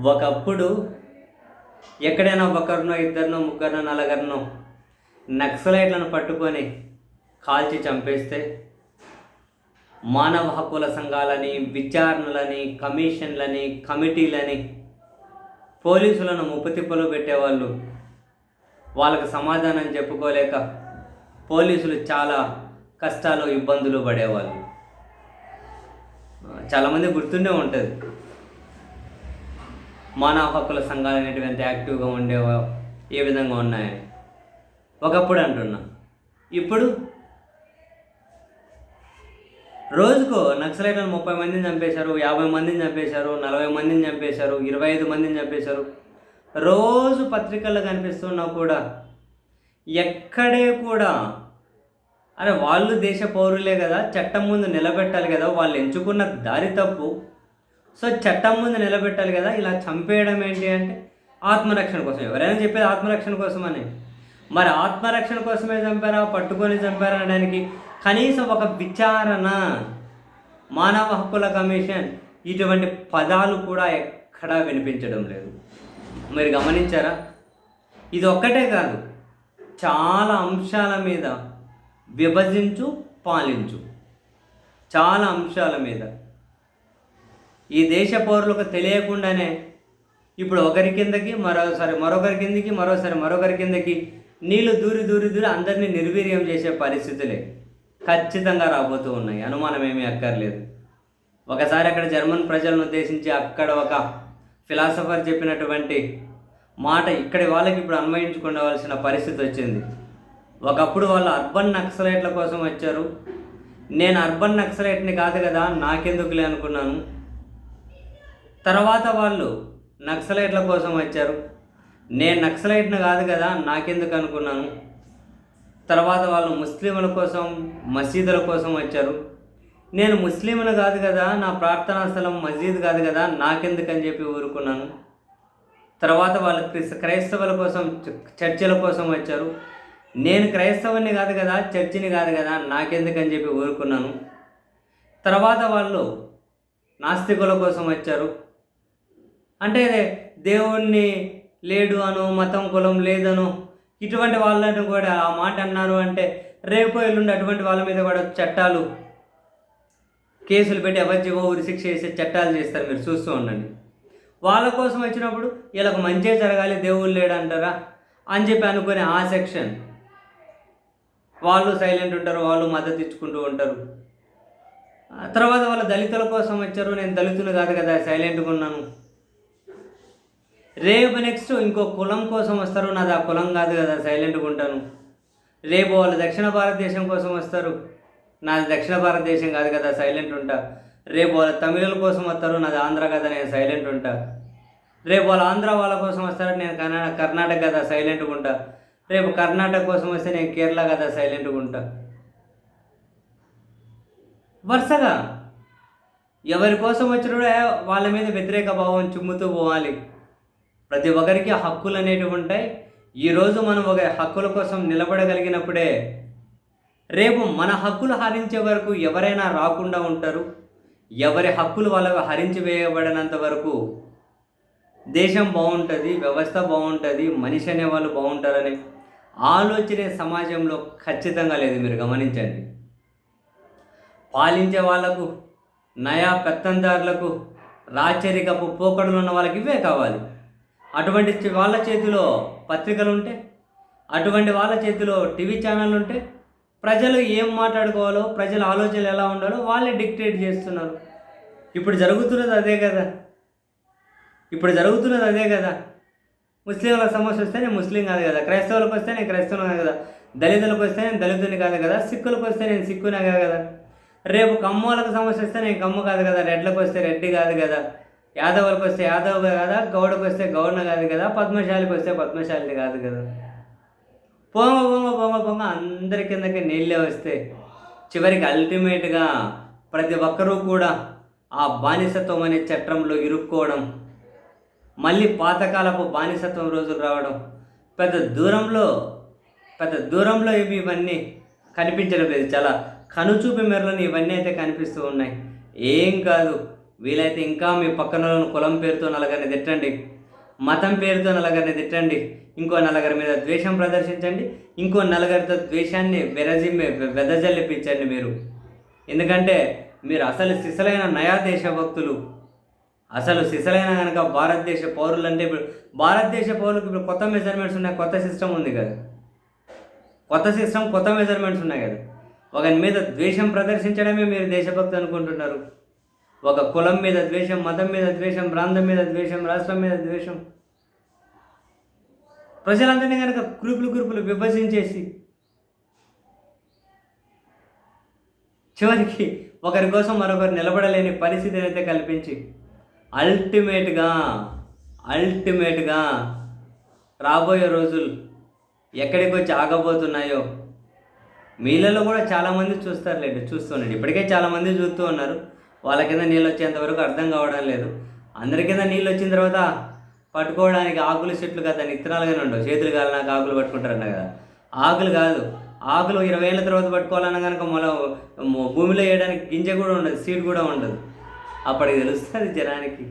ఒకప్పుడు ఎక్కడైనా ఒకరినో ఇద్దరినో ముగ్గురినో నలుగురినో నక్సలైట్లను పట్టుకొని కాల్చి చంపేస్తే మానవ హక్కుల సంఘాలని, విచారణలని, కమిషన్లని, కమిటీలని, పోలీసులను ముప్పుతిప్పలు పెట్టేవాళ్ళు. వాళ్ళకు సమాధానం చెప్పుకోలేక పోలీసులు చాలా కష్టాలు, ఇబ్బందులు పడేవాళ్ళు. చాలామంది గుర్తుండే ఉంటుంది. మానవ హక్కుల సంఘాలు అనేటివి ఎంత యాక్టివ్గా ఉండేవో, ఏ విధంగా ఉన్నాయని ఒకప్పుడు అంటున్నా. ఇప్పుడు రోజుకు నక్సలైట్లను 30 మందిని చంపేశారు, 50 మందిని చంపేశారు, 40 మందిని చంపేశారు, 25 మందిని చంపేశారు. రోజు పత్రికల్లో కనిపిస్తున్నా కూడా ఎక్కడే కూడా అరే వాళ్ళు దేశ పౌరులే కదా, చట్టం ముందు నిలబెట్టాలి కదా, వాళ్ళు ఎంచుకున్న దారి తప్పు, సో చట్టం ముందు నిలబెట్టాలి కదా, ఇలా చంపేయడం ఏంటి అంటే ఆత్మరక్షణ కోసం. ఎవరైనా చెప్పేది ఆత్మరక్షణ కోసమని. మరి ఆత్మరక్షణ కోసమే చంపారా, పట్టుకొని చంపారా అనడానికి కనీసం ఒక విచారణ, మానవ హక్కుల కమిషన్, ఇటువంటి పదాలు కూడా ఎక్కడా వినిపించడం లేదు. మీరు గమనించారా? ఇది ఒక్కటే కాదు, చాలా అంశాల మీద విభజించు, పాలించు, చాలా అంశాల మీద ఈ దేశ పౌరులకు తెలియకుండానే ఇప్పుడు ఒకరి కిందకి మరొకరి కిందకి, మరొకరి కిందకి నీళ్లు దూరి అందరినీ నిర్వీర్యం చేసే పరిస్థితులే ఖచ్చితంగా రాబోతూ ఉన్నాయి. అనుమానం ఏమీ అక్కర్లేదు. ఒకసారి అక్కడ జర్మన్ ప్రజలను ఉద్దేశించి అక్కడ ఒక ఫిలాసఫర్ చెప్పినటువంటి మాట ఇక్కడి వాళ్ళకి ఇప్పుడు అన్వయించుకోవాల్సిన పరిస్థితి వచ్చింది. ఒకప్పుడు వాళ్ళు అర్బన్ నక్సలైట్ల కోసం వచ్చారు, నేను అర్బన్ నక్సలైట్ని కాదు కదా, నాకెందుకులే అనుకున్నాను. తర్వాత వాళ్ళు నక్సలైట్ల కోసం వచ్చారు, నేను నక్సలైట్ని కాదు కదా, నాకెందుకు అనుకున్నాను. తర్వాత వాళ్ళు ముస్లింల కోసం, మసీదుల కోసం వచ్చారు, నేను ముస్లింను కాదు కదా, నా ప్రార్థనా స్థలం మసీద్ కాదు కదా, నాకెందుకని చెప్పి ఊరుకున్నాను. తర్వాత వాళ్ళు క్రైస్తవుల కోసం, చర్చిల కోసం వచ్చారు, నేను క్రైస్తవుని కాదు కదా, చర్చిని కాదు కదా, నాకెందుకని చెప్పి ఊరుకున్నాను. తర్వాత వాళ్ళు నాస్తికుల కోసం వచ్చారు, అంటే దేవుణ్ణి లేడు అను, మతం కులం లేదను, ఇటువంటి వాళ్ళని కూడా ఆ మాట అన్నారు అంటే రేపు ఎల్లుండి అటువంటి వాళ్ళ మీద కూడా చట్టాలు, కేసులు పెట్టి అబద్ధమో ఉరిశిక్ష చేసే చట్టాలు చేస్తారు. మీరు చూస్తూ ఉండండి. వాళ్ళ కోసం వచ్చినప్పుడు వీళ్ళకు మంచిగా జరగాలి, దేవుళ్ళు లేడంటారా అని చెప్పి అనుకునే ఆ సెక్షన్ వాళ్ళు సైలెంట్ ఉంటారు, వాళ్ళు మద్దతు ఇచ్చుకుంటూ ఉంటారు. తర్వాత వాళ్ళ దళితుల కోసం వచ్చారు, నేను దళితులు కాదు కదా, సైలెంట్గా ఉన్నాను. రేపు నెక్స్ట్ ఇంకో కులం కోసం వస్తారు, నాది ఆ కులం కాదు కదా, సైలెంట్గా ఉంటాను. రేపు వాళ్ళు దక్షిణ భారతదేశం కోసం వస్తారు, నాది దక్షిణ భారతదేశం కాదు కదా, సైలెంట్ ఉంటా. రేపు వాళ్ళ తమిళుల కోసం వస్తారు, నాది ఆంధ్ర కదా, నేను సైలెంట్ ఉంటా. రేపు వాళ్ళ ఆంధ్ర వాళ్ళ కోసం వస్తారు, నేను కర్ణాటక కదా, సైలెంట్గా ఉంటా. రేపు కర్ణాటక కోసం వస్తే నేను కేరళ కదా, సైలెంట్గా ఉంటా. వరుసగా ఎవరి కోసం వచ్చినప్పుడు వాళ్ళ మీద వ్యతిరేక భావం చిమ్ముతూ పోవాలి. ప్రతి ఒక్కరికి హక్కులు అనేటివి ఉంటాయి. ఈరోజు మనం ఒక హక్కుల కోసం నిలబడగలిగినప్పుడే రేపు మన హక్కులు హరించే వరకు ఎవరైనా రాకుండా ఉంటారు. ఎవరి హక్కులు వాళ్ళకు హరించి వేయబడినంత వరకు దేశం బాగుంటుంది, వ్యవస్థ బాగుంటుంది, మనిషి అనేవాళ్ళు బాగుంటారనే ఆలోచనే సమాజంలో ఖచ్చితంగా లేదు. మీరు గమనించండి. పాలించే వాళ్లకు, నయా పెత్తందారులకు, రాచరికపు పోకడలు ఉన్న వాళ్ళకి ఇవే కావాలి. అటువంటి వాళ్ళ చేతిలో పత్రికలు ఉంటే, అటువంటి వాళ్ళ చేతిలో టీవీ ఛానళ్ళు ఉంటే ప్రజలు ఏం మాట్లాడుకోవాలో, ప్రజల ఆలోచనలు ఎలా ఉండాలో వాళ్ళే డిక్టేట్ చేస్తున్నారు. ఇప్పుడు జరుగుతున్నది అదే కదా. ముస్లింల సమస్య వస్తే నేను ముస్లిం కాదు కదా, క్రైస్తవులకు వస్తే నేను క్రైస్తవుని కాదు కదా, దళితులకు వస్తే నేను దళితుని కాదు కదా, సిక్కులకు వస్తే నేను సిక్కునే కాదు కదా, రేపు కమ్మోళ్ళకు సమస్య వస్తే నేను కమ్మ కాదు కదా, రెడ్లకు వస్తే రెడ్డి కాదు కదా, యాదవులకు వస్తే యాదవ్ కదా, గౌడకు వస్తే గౌడ కాదు కదా, పద్మశాలికి వస్తే పద్మశాలిని కాదు కదా. పొంగ అందరి కిందకి నీళ్ళే వస్తే చివరికి అల్టిమేట్గా ప్రతి ఒక్కరూ కూడా ఆ బానిసత్వం అనే చట్రంలో ఇరుక్కోవడం, మళ్ళీ పాతకాలపు బానిసత్వం రోజులు రావడం, పెద్ద దూరంలో ఇవన్నీ కనిపించడం లేదు. చాలా కనుచూపు మేరలోని ఇవన్నీ అయితే కనిపిస్తూ ఉన్నాయి. ఏం కాదు, వీలైతే ఇంకా మీ పక్కన కులం పేరుతో నలుగురిని తిట్టండి, మతం పేరుతో నలుగురిని తిట్టండి, ఇంకో నలుగురి మీద ద్వేషం ప్రదర్శించండి, ఇంకో నలుగురితో ద్వేషాన్ని వెదజల్లిపించండి మీరు. ఎందుకంటే మీరు అసలు సిసలైన నయా దేశభక్తులు, అసలు సిసలైన కనుక భారతదేశ పౌరులు. అంటే ఇప్పుడు భారతదేశ పౌరులకు ఇప్పుడు కొత్త మెజర్మెంట్స్ ఉన్నాయి, కొత్త సిస్టమ్ ఉంది కదా, కొత్త మెజర్మెంట్స్ ఉన్నాయి కదా. ఒకరి మీద ద్వేషం ప్రదర్శించడమే మీరు దేశభక్తి అనుకుంటున్నారు. ఒక కులం మీద ద్వేషం, మతం మీద ద్వేషం, ప్రాంతం మీద ద్వేషం, రాష్ట్రం మీద ద్వేషం, ప్రజలందరినీ కనుక గ్రూపులు విభజించేసి చివరికి ఒకరి కోసం మరొకరు నిలబడలేని పరిస్థితిని అయితే కల్పించి అల్టిమేట్గా రాబోయే రోజులు ఎక్కడికి వచ్చి ఆగబోతున్నాయో మీలలో కూడా చాలామంది చూస్తుండండి. ఇప్పటికే చాలామంది చూస్తూ ఉన్నారు. వాళ్ళ కింద నీళ్ళు వచ్చేంతవరకు అర్థం కావడం లేదు. అందరి కింద నీళ్ళు వచ్చిన తర్వాత పట్టుకోవడానికి ఆకులు చెట్లు కదా, ఇత్తనాలుగానే ఉండవు. చేతులు కాలినాక ఆకులు పట్టుకుంటారన్న కదా, ఆకులు కాదు. ఆకులు 20 ఏళ్ళ తర్వాత పట్టుకోవాలన్నా కనుక భూమిలో వేయడానికి గింజ కూడా ఉండదు, సీడ్ కూడా ఉండదు. అప్పటికి తెలుస్తుంది జనానికి.